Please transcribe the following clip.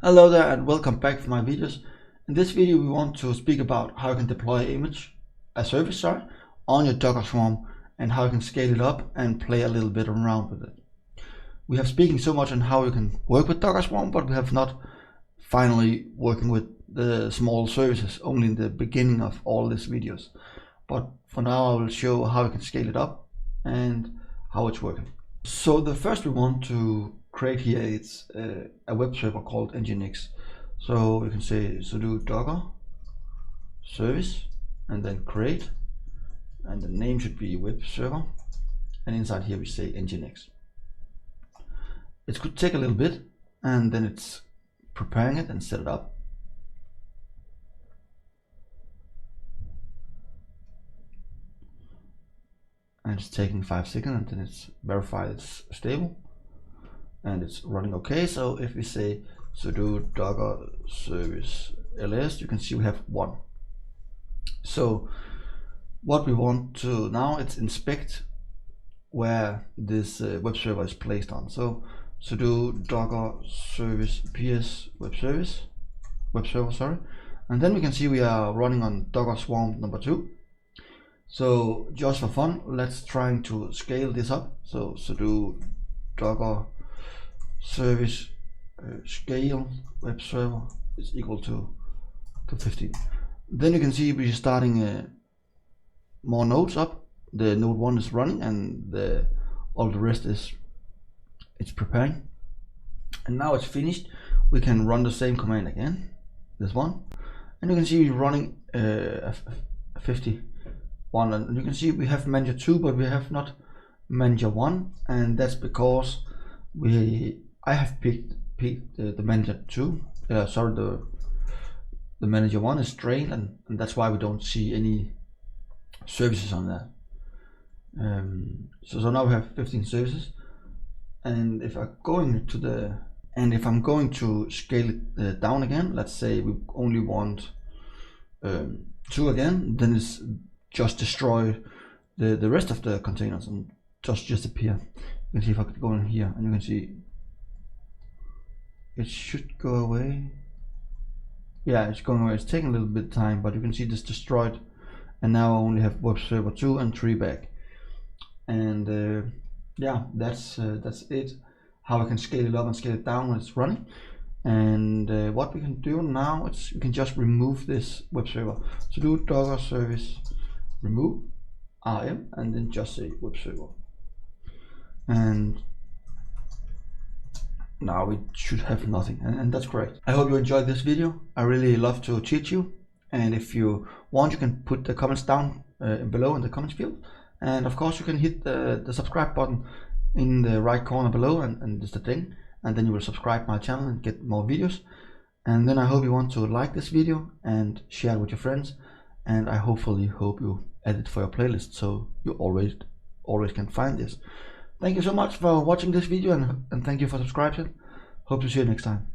Hello there and welcome back to my videos. In this video we want to speak about how you can deploy a service on your Docker Swarm and how you can scale it up and play a little bit around with it. We have speaking so much on how you can work with Docker Swarm, but we have not finally working with the small services, only in the beginning of all these videos. But for now I will show how you can scale it up and how it's working. So the first we want to create here is a web server called nginx. So you can say sudo docker service and then create, and the name should be web server, and inside here we say nginx. It could take a little bit, and then it's preparing it and set it up. And it's taking 5 seconds, and then it's verified it's stable and it's running okay. So if we say sudo docker service ls, you can see we have 1. So what we want to now, it's inspect where this web server is placed on. So sudo docker service ps web server, and then we can see we are running on Docker Swarm number 2. So just for fun, let's try to scale this up. So sudo docker service scale web server is equal to 15. Then you can see we're starting more nodes up. The node 1 is running, and all the rest is preparing. And now it's finished. We can run the same command again, this one, and you can see we're running 51. And you can see we have manager 2, but we have not manager 1, and that's because I have picked the manager 2. Sorry, the manager 1 is drained, and that's why we don't see any services on that. So now we have 15 services, and if I'm going to scale it down again, let's say we only want 2 again, then it's just destroy the rest of the containers and just disappear. You can see if I could go in here, and you can see it should go away. Yeah, it's going away. It's taking a little bit of time, but you can see this destroyed, and now I only have web server 2 and 3 back. And yeah, that's it. How I can scale it up and scale it down when it's running. And what we can do now is we can just remove this web server. So do docker service remove rm and then just say web server. And now we should have nothing, and that's correct. I hope you enjoyed this video. I really love to teach you, and if you want, you can put the comments down below in the comments field, and of course you can hit the subscribe button in the right corner below, and that's the thing, and then you will subscribe my channel and get more videos. And then I hope you want to like this video and share it with your friends, and I hopefully hope you add it for your playlist so you always can find this. Thank you so much for watching this video, and thank you for subscribing. Hope to see you next time.